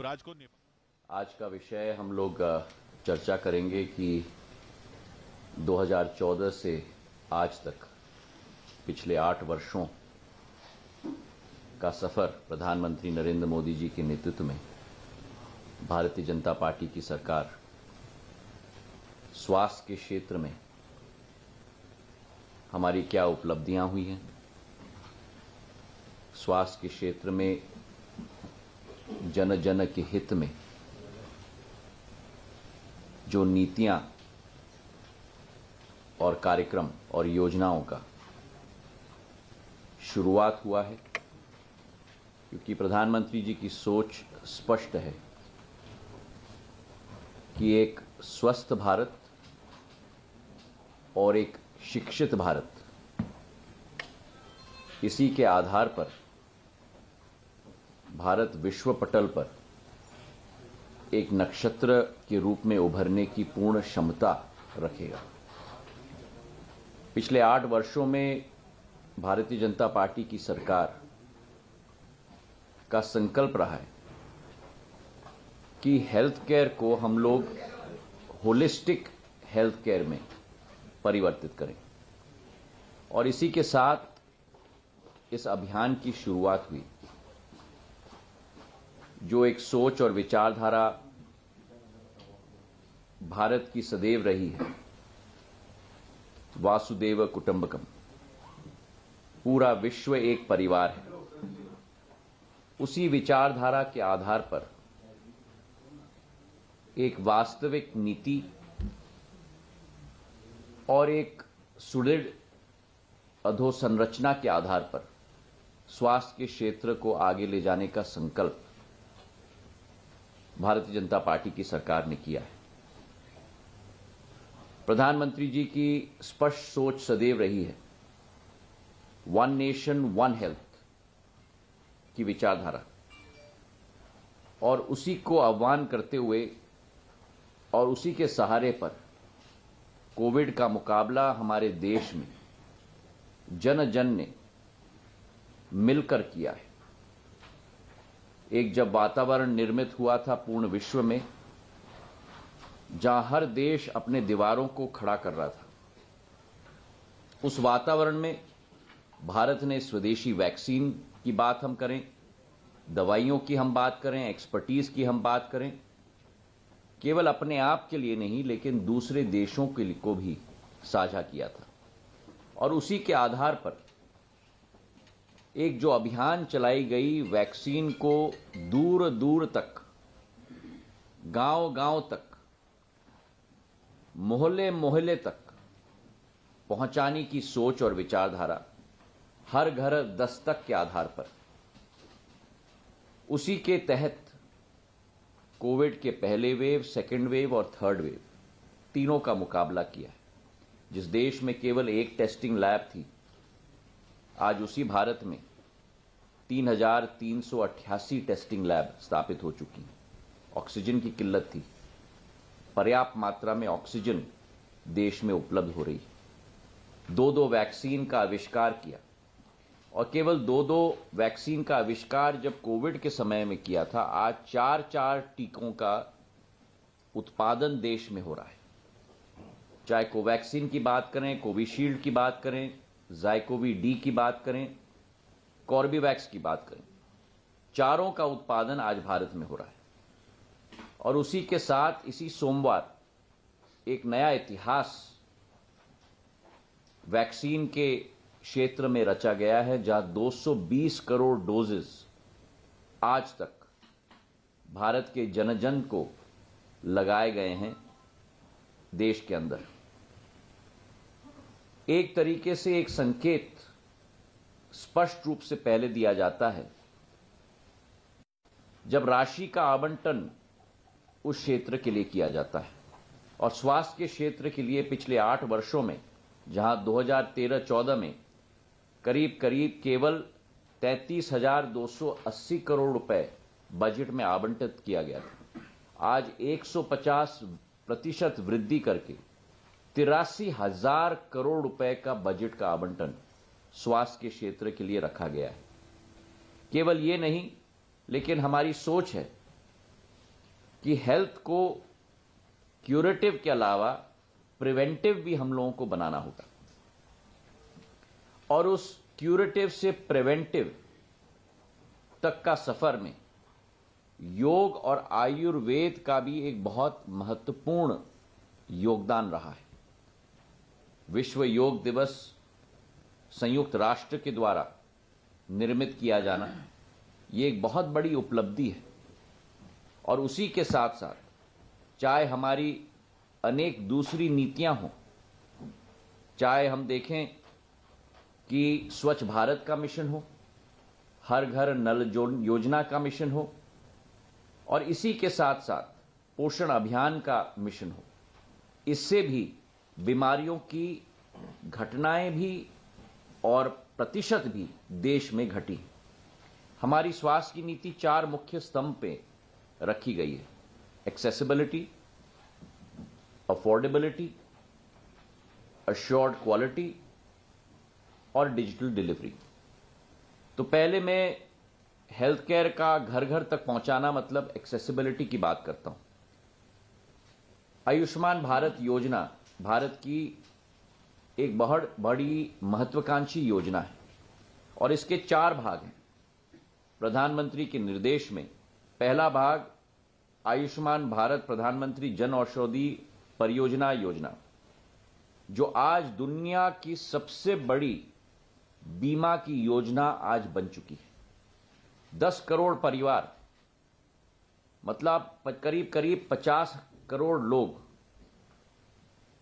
राज को आज का विषय हम लोग चर्चा करेंगे कि 2014 से आज तक पिछले 8 वर्षों का सफर प्रधानमंत्री नरेंद्र मोदी जी के नेतृत्व में भारतीय जनता पार्टी की सरकार स्वास्थ्य के क्षेत्र में हमारी क्या उपलब्धियां हुई हैं, स्वास्थ्य के क्षेत्र में जन जन के हित में जो नीतियां और कार्यक्रम और योजनाओं का शुरुआत हुआ है, क्योंकि प्रधानमंत्री जी की सोच स्पष्ट है कि एक स्वस्थ भारत और एक शिक्षित भारत, इसी के आधार पर भारत विश्व पटल पर एक नक्षत्र के रूप में उभरने की पूर्ण क्षमता रखेगा। पिछले 8 वर्षों में भारतीय जनता पार्टी की सरकार का संकल्प रहा है कि हेल्थ केयर को हम लोग होलिस्टिक हेल्थ केयर में परिवर्तित करें, और इसी के साथ इस अभियान की शुरुआत हुई। जो एक सोच और विचारधारा भारत की सदैव रही है, वासुदेव कुटुंबकम, पूरा विश्व एक परिवार है, उसी विचारधारा के आधार पर एक वास्तविक नीति और एक सुदृढ़ अधोसंरचना के आधार पर स्वास्थ्य के क्षेत्र को आगे ले जाने का संकल्प भारतीय जनता पार्टी की सरकार ने किया है। प्रधानमंत्री जी की स्पष्ट सोच सदैव रही है वन नेशन वन हेल्थ की विचारधारा, और उसी को आह्वान करते हुए और उसी के सहारे पर कोविड का मुकाबला हमारे देश में जन जन ने मिलकर किया है। एक जब वातावरण निर्मित हुआ था पूर्ण विश्व में, जहां हर देश अपने दीवारों को खड़ा कर रहा था, उस वातावरण में भारत ने स्वदेशी वैक्सीन की बात हम करें, दवाइयों की हम बात करें, एक्सपर्टीज की हम बात करें, केवल अपने आप के लिए नहीं लेकिन दूसरे देशों के लिए को भी साझा किया था। और उसी के आधार पर एक जो अभियान चलाई गई, वैक्सीन को दूर दूर तक, गांव गांव तक, मोहल्ले मोहल्ले तक पहुंचाने की सोच और विचारधारा, हर घर दस्तक के आधार पर, उसी के तहत कोविड के पहले वेव, सेकेंड वेव और थर्ड वेव तीनों का मुकाबला किया है। जिस देश में केवल एक टेस्टिंग लैब थी, आज उसी भारत में 3,388 टेस्टिंग लैब स्थापित हो चुकी हैं। ऑक्सीजन की किल्लत थी, पर्याप्त मात्रा में ऑक्सीजन देश में उपलब्ध हो रही है। 2-2 वैक्सीन का आविष्कार किया, और केवल 2-2 वैक्सीन का आविष्कार जब कोविड के समय में किया था, आज 4-4 टीकों का उत्पादन देश में हो रहा है। चाहे कोवैक्सीन की बात करें, कोविशील्ड की बात करें, ज़ाइकोवी डी की बात करें, कॉर्बेवैक्स की बात करें, चारों का उत्पादन आज भारत में हो रहा है। और उसी के साथ इसी सोमवार एक नया इतिहास वैक्सीन के क्षेत्र में रचा गया है, जहां 220 करोड़ डोजेस आज तक भारत के जन जन को लगाए गए हैं देश के अंदर। एक तरीके से एक संकेत स्पष्ट रूप से पहले दिया जाता है जब राशि का आवंटन उस क्षेत्र के लिए किया जाता है। और स्वास्थ्य के क्षेत्र के लिए पिछले 8 वर्षों में, जहां 2013-14 में करीब करीब केवल 33,280 करोड़ रुपए बजट में आवंटित किया गया था, आज 150% वृद्धि करके 83,000 करोड़ रुपए का बजट का आवंटन स्वास्थ्य के क्षेत्र के लिए रखा गया है। केवल ये नहीं, लेकिन हमारी सोच है कि हेल्थ को क्यूरेटिव के अलावा प्रिवेंटिव भी हम लोगों को बनाना होगा, और उस क्यूरेटिव से प्रिवेंटिव तक का सफर में योग और आयुर्वेद का भी एक बहुत महत्वपूर्ण योगदान रहा है। विश्व योग दिवस संयुक्त राष्ट्र के द्वारा निर्मित किया जाना ये एक बहुत बड़ी उपलब्धि है, और उसी के साथ साथ चाहे हमारी अनेक दूसरी नीतियां हों, चाहे हम देखें कि स्वच्छ भारत का मिशन हो, हर घर नल योजना का मिशन हो, और इसी के साथ साथ पोषण अभियान का मिशन हो, इससे भी बीमारियों की घटनाएं भी और प्रतिशत भी देश में घटी। हमारी स्वास्थ्य की नीति 4 मुख्य स्तंभ पे रखी गई है: एक्सेसिबिलिटी, अफोर्डेबिलिटी, अश्योर्ड क्वालिटी और डिजिटल डिलीवरी। तो पहले मैं हेल्थ केयर का घर घर तक पहुंचाना मतलब एक्सेसिबिलिटी की बात करता हूं। आयुष्मान भारत योजना भारत की एक बहुत बड़ी महत्वाकांक्षी योजना है, और इसके 4 भाग हैं। प्रधानमंत्री के निर्देश में पहला भाग आयुष्मान भारत प्रधानमंत्री जन औषधि परियोजना योजना, जो आज दुनिया की सबसे बड़ी बीमा की योजना आज बन चुकी है। 10 करोड़ परिवार, मतलब करीब करीब 50 करोड़ लोग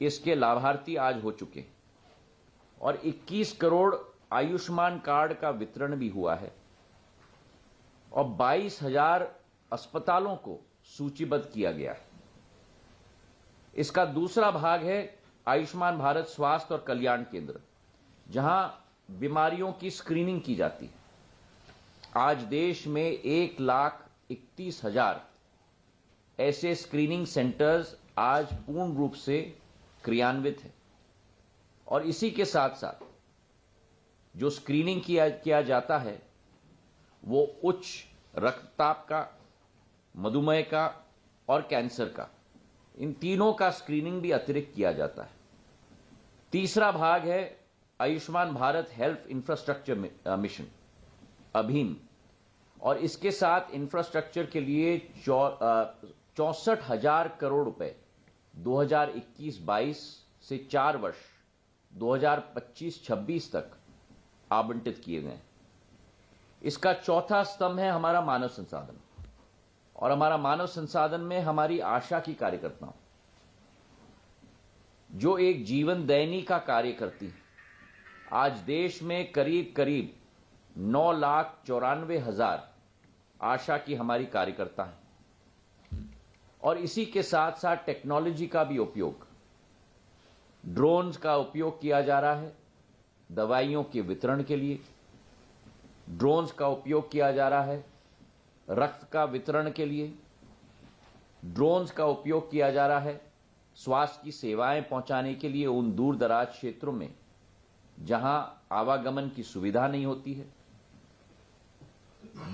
इसके लाभार्थी आज हो चुके हैं, और 21 करोड़ आयुष्मान कार्ड का वितरण भी हुआ है, और 22,000 अस्पतालों को सूचीबद्ध किया गया है। इसका दूसरा भाग है आयुष्मान भारत स्वास्थ्य और कल्याण केंद्र, जहां बीमारियों की स्क्रीनिंग की जाती है। आज देश में 1,31,000 ऐसे स्क्रीनिंग सेंटर्स आज पूर्ण रूप से क्रियान्वित है, और इसी के साथ साथ जो स्क्रीनिंग किया जाता है वो उच्च रक्तचाप का, मधुमेह का और कैंसर का, इन तीनों का स्क्रीनिंग भी अतिरिक्त किया जाता है। तीसरा भाग है Ayushman Bharat health infrastructure mission अभिन, और इसके साथ इंफ्रास्ट्रक्चर के लिए 64,000 करोड़ रुपए 2021-22 से 4 वर्ष 2025-26 तक आवंटित किए गए। इसका चौथा स्तंभ है हमारा मानव संसाधन, और हमारा मानव संसाधन में हमारी आशा की कार्यकर्ताओं, जो एक जीवन दैनी का कार्य करती है। आज देश में करीब करीब 9,94,000 आशा की हमारी कार्यकर्ता हैं, और इसी के साथ साथ टेक्नोलॉजी का भी उपयोग, ड्रोन्स का उपयोग किया जा रहा है दवाइयों के वितरण के लिए, ड्रोन्स का उपयोग किया जा रहा है रक्त का वितरण के लिए, ड्रोन्स का उपयोग किया जा रहा है स्वास्थ्य की सेवाएं पहुंचाने के लिए उन दूर दराज क्षेत्रों में जहां आवागमन की सुविधा नहीं होती है।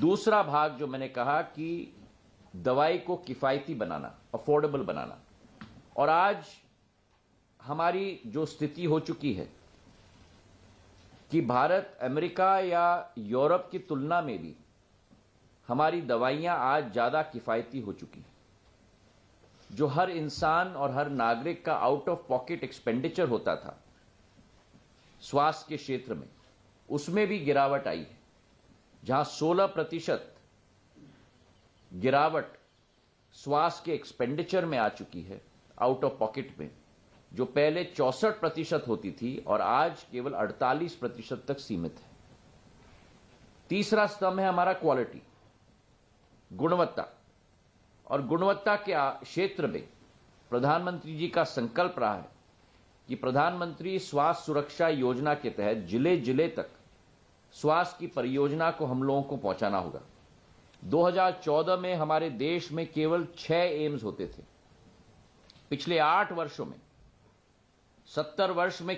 दूसरा भाग जो मैंने कहा कि दवाई को किफायती बनाना, अफोर्डेबल बनाना, और आज हमारी जो स्थिति हो चुकी है कि भारत अमेरिका या यूरोप की तुलना में भी हमारी दवाइयां आज ज्यादा किफायती हो चुकी हैं। जो हर इंसान और हर नागरिक का आउट ऑफ पॉकेट एक्सपेंडिचर होता था स्वास्थ्य के क्षेत्र में, उसमें भी गिरावट आई है, जहां 16% गिरावट स्वास्थ्य के एक्सपेंडिचर में आ चुकी है आउट ऑफ पॉकेट में, जो पहले 64% होती थी और आज केवल 48% तक सीमित है। तीसरा स्तंभ है हमारा क्वालिटी, गुणवत्ता, और गुणवत्ता के क्षेत्र में प्रधानमंत्री जी का संकल्प रहा है कि प्रधानमंत्री स्वास्थ्य सुरक्षा योजना के तहत जिले जिले तक स्वास्थ्य की परियोजना को हम लोगों को पहुंचाना होगा। 2014 में हमारे देश में केवल 6 एम्स होते थे। पिछले 8 वर्षों में 70 वर्ष में